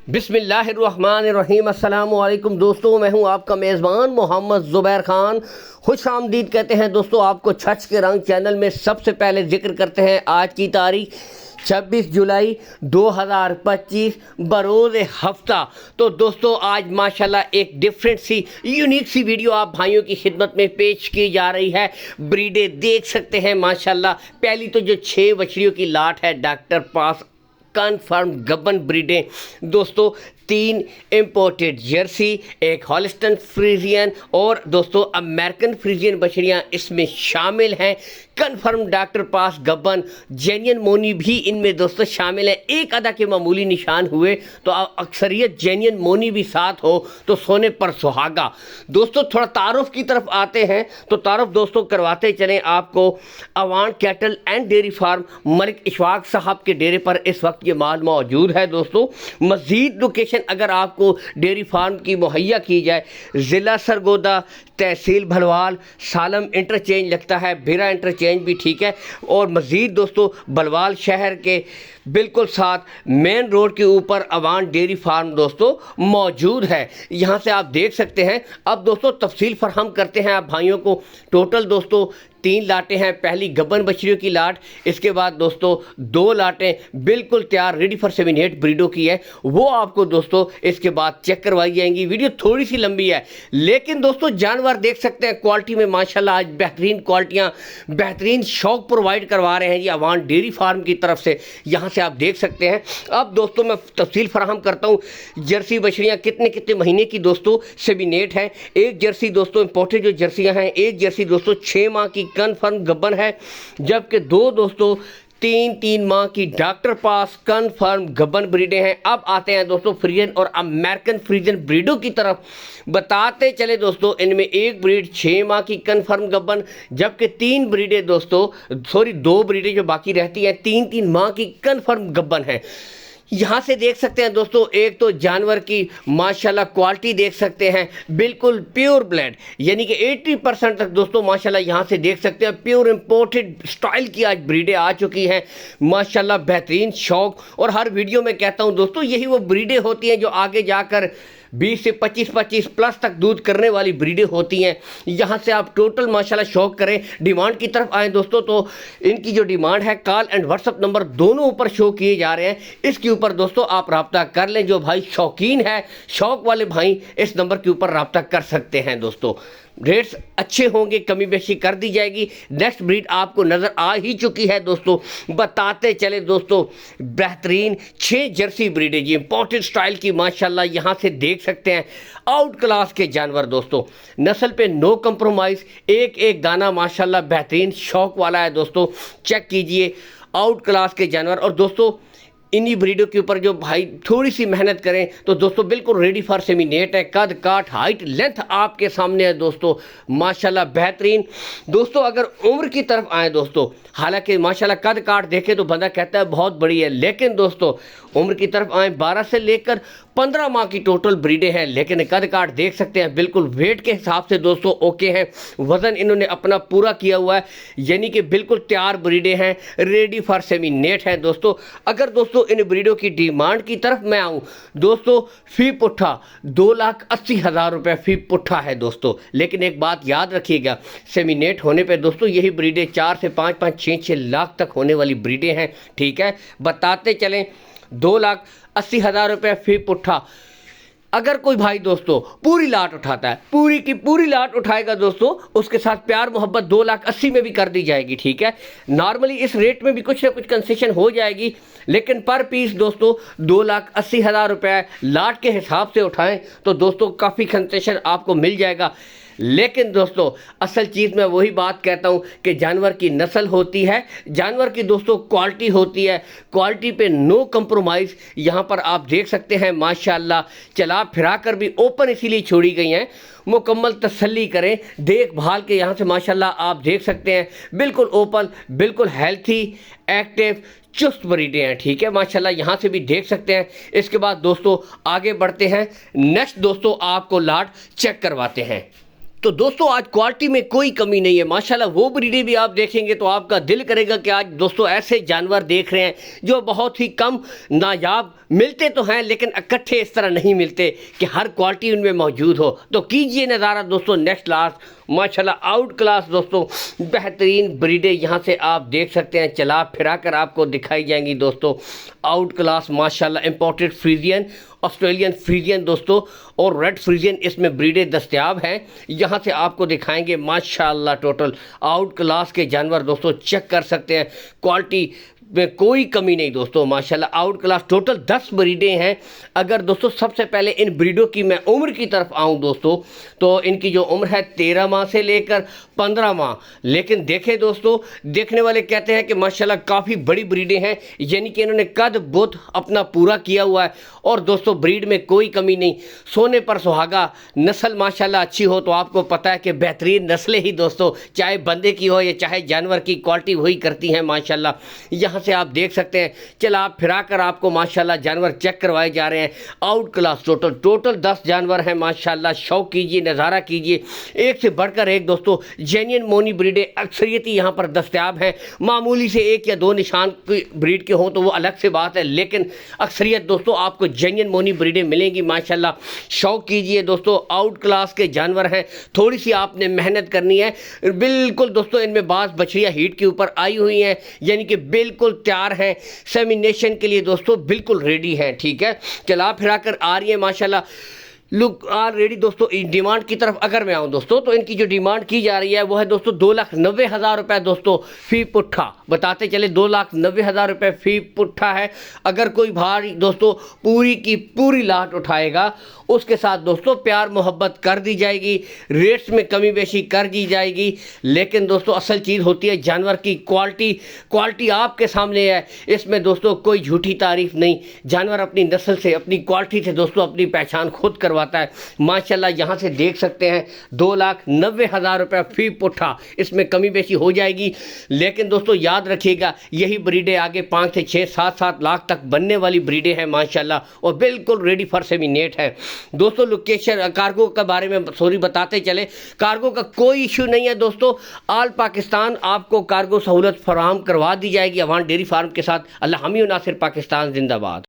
बिस्मिल्लाहिर्रहमानिर्रहीम। अस्सलामुअलैकुम दोस्तों, मैं हूं आपका मेज़बान मोहम्मद ज़ुबैर ख़ान। खुश आमदीद कहते हैं दोस्तों आपको छच के रंग चैनल में। सबसे पहले जिक्र करते हैं आज की तारीख 26 जुलाई 2025 बरोज़ हफ्ता। तो दोस्तों आज माशाल्लाह एक डिफरेंट सी यूनिक सी वीडियो आप भाइयों की खिदमत में पेश की जा रही है। ब्रीडे देख सकते हैं माशाल्लाह। पहली तो जो 6 बछड़ियों की लाट है डॉक्टर पास कन्फर्म गब्बन ब्रीडें दोस्तों, 3 इंपोर्टेड जर्सी, एक हॉलिस्टन फ्रीजियन और दोस्तों अमेरिकन फ्रीजियन बछड़ियां इसमें शामिल हैं। कन्फर्म डॉक्टर पास गब्बन, जेन्यन मोनी भी इनमें दोस्तों शामिल है। एक आधा के मामूली निशान हुए तो अक्सरियत जेन्यन मोनी भी साथ हो तो सोने पर सुहागा। दोस्तों थोड़ा तारुफ की तरफ आते हैं तो तारुफ दोस्तों करवाते चलें आपको। Awan cattle and dairy farm Malik Ishfaq साहब के डेरे पर इस वक्त ये माल मौजूद है। दोस्तों मज़ीद लोकेशन अगर आपको डेयरी फार्म की मुहैया की जाए, ज़िला सरगोदा, तहसील भलवाल, सालम इंटरचेंज लगता है, भिरा इंटरचेंज भी ठीक है। और मज़ीद दोस्तों भलवाल शहर के बिल्कुल साथ मेन रोड के ऊपर अवान डेयरी फार्म दोस्तों मौजूद है। यहाँ से आप देख सकते हैं। अब दोस्तों तफसील फराहम करते हैं आप भाइयों को। टोटल दोस्तों 3 लाटें हैं। पहली गब्बन बछड़ियों की लाट, इसके बाद दोस्तों 2 लाटें बिल्कुल तैयार रेडी फॉर सेमिनेट ब्रीडों की है, वो आपको दोस्तों इसके बाद चेक करवाई जाएंगी। वीडियो थोड़ी सी लंबी है लेकिन दोस्तों जानवर देख सकते हैं क्वालिटी में माशाल्लाह आज बेहतरीन क्वालिटियाँ, बेहतरीन शौक प्रोवाइड करवा रहे हैं ये अवान डेयरी फार्म की तरफ से। यहाँ से आप देख सकते हैं। अब दोस्तों मैं तफसील फराहम करता हूँ। जर्सी बछड़ियाँ कितने कितने महीने की दोस्तों सेमिनेट है। एक जर्सी दोस्तों इंपोर्टेड जो जर्सियाँ हैं, एक जर्सी दोस्तों 6 माह की कन्फर्म गब्बन है, जबकि 2 दोस्तों 3 माह की डॉक्टर पास कन्फर्म गब्बन ब्रीडें हैं। अब आते हैं दोस्तों फ्रीजन और अमेरिकन फ्रीजन ब्रीडों की तरफ। बताते चले दोस्तों इनमें एक ब्रीड 6 माह की कन्फर्म गब्बन, जबकि 3 ब्रीडें दोस्तों 2 ब्रीडें जो बाकी रहती हैं 3 माह की कन्फर्म गब्बन है। यहाँ से देख सकते हैं दोस्तों, एक तो जानवर की माशाल्लाह क्वालिटी देख सकते हैं, बिल्कुल प्योर ब्लड, यानी कि 80% तक दोस्तों माशाल्लाह यहाँ से देख सकते हैं प्योर इंपोर्टेड स्टाइल की आज ब्रीडें आ चुकी हैं माशाल्लाह। बेहतरीन शौक। और हर वीडियो में कहता हूँ दोस्तों यही वो ब्रीडें होती हैं जो आगे जाकर 20 से 25 प्लस तक दूध करने वाली ब्रीडें होती हैं। यहाँ से आप टोटल माशाल्लाह शौक करें। डिमांड की तरफ आएँ दोस्तों तो इनकी जो डिमांड है, कॉल एंड व्हाट्सअप नंबर दोनों ऊपर शो किए जा रहे हैं। इसके ऊपर दोस्तों आप रब्ता कर लें। जो भाई शौकीन है, शौक वाले भाई इस नंबर के ऊपर रब्ता कर सकते हैं। दोस्तों रेट्स अच्छे होंगे, कमी बेशी कर दी जाएगी। नेक्स्ट ब्रीड आपको नज़र आ ही चुकी है दोस्तों। बताते चले दोस्तों बेहतरीन 6 जर्सी ब्रीडें जी इंपोर्टेड स्टाइल की माशाल्लाह। यहाँ से देख सकते हैं आउट क्लास के जानवर दोस्तों, नस्ल पे नो कंप्रोमाइज़, एक एक दाना माशाल्लाह बेहतरीन शौक वाला है दोस्तों। चेक कीजिए आउट क्लास के जानवर। और दोस्तों इन्हीं ब्रीडों के ऊपर जो भाई थोड़ी सी मेहनत करें तो दोस्तों बिल्कुल रेडी फॉर सेमिनेट है। कद काठ हाइट लेंथ आपके सामने है दोस्तों माशाल्लाह बेहतरीन। दोस्तों अगर उम्र की तरफ आए दोस्तों, हालांकि माशाल्लाह कद काठ देखे तो बंदा कहता है बहुत बड़ी है, लेकिन दोस्तों उम्र की तरफ आए 12 से लेकर 15 माह की टोटल ब्रीडें हैं। लेकिन कद काठ देख सकते हैं बिल्कुल वेट के हिसाब से दोस्तों ओके हैं। वज़न इन्होंने अपना पूरा किया हुआ है, यानी कि बिल्कुल तैयार ब्रीडें हैं, रेडी फॉर सेमिनेट हैं दोस्तों। अगर दोस्तों इन ब्रीडों की डिमांड की तरफ मैं आऊँ दोस्तों, फी पुट्ठा 2,80,000 रुपये फी पुट्ठा है दोस्तों। लेकिन एक बात याद रखिएगा, सेमिनेट होने पे दोस्तों यही ब्रीडें 4 से 5 6 लाख तक होने वाली ब्रीडें हैं। ठीक है, बताते चलें 2,80,000 रुपये फी पुट्ठा। अगर कोई भाई दोस्तों पूरी लाट उठाता है, पूरी की पूरी लाट उठाएगा दोस्तों, उसके साथ प्यार मोहब्बत 2,80,000 में भी कर दी जाएगी। ठीक है, नॉर्मली इस रेट में भी कुछ ना कुछ कंसेशन हो जाएगी, लेकिन पर पीस दोस्तों 2,80,000 रुपये लाट के हिसाब से उठाएं तो दोस्तों काफ़ी कंसेशन आपको मिल जाएगा। लेकिन दोस्तों असल चीज़ मैं वही बात कहता हूँ कि जानवर की नस्ल होती है, जानवर की दोस्तों क्वालिटी होती है, क्वालिटी पे नो कंप्रोमाइज़। यहाँ पर आप देख सकते हैं माशाल्लाह चला फिरा कर भी ओपन इसीलिए छोड़ी गई हैं, मुकम्मल तसल्ली करें देखभाल के। यहाँ से माशाल्लाह आप देख सकते हैं बिल्कुल ओपन, बिल्कुल हेल्थी एक्टिव चुस्त ब्रीडें हैं। ठीक है माशाल्लाह, यहाँ से भी देख सकते हैं। इसके बाद दोस्तों आगे बढ़ते हैं, नेक्स्ट दोस्तों आपको लाट चेक करवाते हैं। तो दोस्तों आज क्वालिटी में कोई कमी नहीं है माशाल्लाह। वो ब्रीडें भी आप देखेंगे तो आपका दिल करेगा कि आज दोस्तों ऐसे जानवर देख रहे हैं जो बहुत ही कम नायाब मिलते तो हैं, लेकिन इकट्ठे इस तरह नहीं मिलते कि हर क्वालिटी उनमें मौजूद हो। तो कीजिए नज़ारा दोस्तों नेक्स्ट क्लास माशाल्लाह आउट क्लास दोस्तों बेहतरीन ब्रीडें यहाँ से आप देख सकते हैं, चला फिरा कर आपको दिखाई जाएंगी दोस्तों। आउट क्लास माशाल्लाह इंपोर्टेड फ्रीजियन, ऑस्ट्रेलियन फ्रीजियन दोस्तों और रेड फ्रीजियन इसमें ब्रीडें दस्तयाब हैं। यहाँ से आपको दिखाएंगे माशाल्लाह टोटल आउट क्लास के जानवर दोस्तों चेक कर सकते हैं, क्वालिटी में कोई कमी नहीं दोस्तों माशाल्लाह। आउट क्लास टोटल 10 ब्रीडें हैं। अगर दोस्तों सबसे पहले इन ब्रीडों की मैं उम्र की तरफ आऊँ दोस्तों तो इनकी जो उम्र है 13 माह से लेकर 15 माह, लेकिन देखें दोस्तों देखने वाले कहते हैं कि माशाल्लाह काफ़ी बड़ी ब्रीडें हैं, यानी कि इन्होंने कद बुत अपना पूरा किया हुआ है। और दोस्तों ब्रीड में कोई कमी नहीं, सोने पर सुहागा नस्ल माशाल्लाह अच्छी हो तो आपको पता है कि बेहतरीन नस्लें ही दोस्तों चाहे बंदे की हो या चाहे जानवर की क्वालिटी वही करती हैं माशाल्लाह। यहाँ से आप देख सकते हैं, चला आप फिरा कर आपको माशाल्लाह जानवर चेक करवाए जा रहे हैं। आउट क्लास टोटल 10 जानवर हैं माशाल्लाह। शौक कीजिए, नज़ारा कीजिए, एक से बढ़कर एक दोस्तों जेन्युइन मोनी ब्रीडें अक्सरियत यहाँ पर दस्तयाब हैं। मामूली से एक या दो निशान की ब्रीड के हों तो वो अलग से बात है, लेकिन अक्सरियत दोस्तों आपको जेन्युइन मोनी ब्रीडें मिलेंगी माशाल्लाह। शौक कीजिए दोस्तों, आउट क्लास के जानवर हैं, थोड़ी सी आपने मेहनत करनी है। बिल्कुल दोस्तों इनमें बाज़ बछड़ियाँ हीट के ऊपर आई हुई हैं, यानी कि बिल्कुल तैयार हैं सेमिनेशन के लिए दोस्तों, बिल्कुल रेडी हैं। ठीक है, चला फिरा कर आ रही है माशाल्लाह। लुक ऑलरेडी दोस्तों डिमांड की तरफ अगर मैं आऊँ दोस्तों तो इनकी जो डिमांड की जा रही है वो है दोस्तों 2,90,000 रुपये दोस्तों फ़ी पुट्ठा। बताते चले 2,90,000 रुपये फ़ी पुट्ठा है। अगर कोई भारी दोस्तों पूरी की पूरी लाट उठाएगा उसके साथ दोस्तों प्यार मोहब्बत कर दी जाएगी, रेट्स में कमी बेशी कर दी जाएगी। लेकिन दोस्तों असल चीज़ होती है जानवर की क्वालिटी आपके सामने है, इसमें दोस्तों कोई झूठी तारीफ नहीं। जानवर अपनी नस्ल से अपनी क्वालिटी से दोस्तों अपनी पहचान खुद करवाता है माशाल्लाह। यहाँ से देख सकते हैं 2,90,000 रुपये फ़ी पुट्ठा, इसमें कमी बेशी हो जाएगी। लेकिन दोस्तों याद रखिएगा यही ब्रीडें आगे 5 से 6 7 लाख तक बनने वाली ब्रीडें हैं माशाल्लाह और बिल्कुल रेडी फॉर सेमिनेट है दोस्तों। लोकेशन कार्गो के बारे में सॉरी बताते चले, कार्गो का कोई इशू नहीं है दोस्तों। ऑल पाकिस्तान आपको कार्गो सहूलत फराहम करवा दी जाएगी अवान डेयरी फार्म के साथ। अल्लाह हामी नासिर पाकिस्तान जिंदाबाद।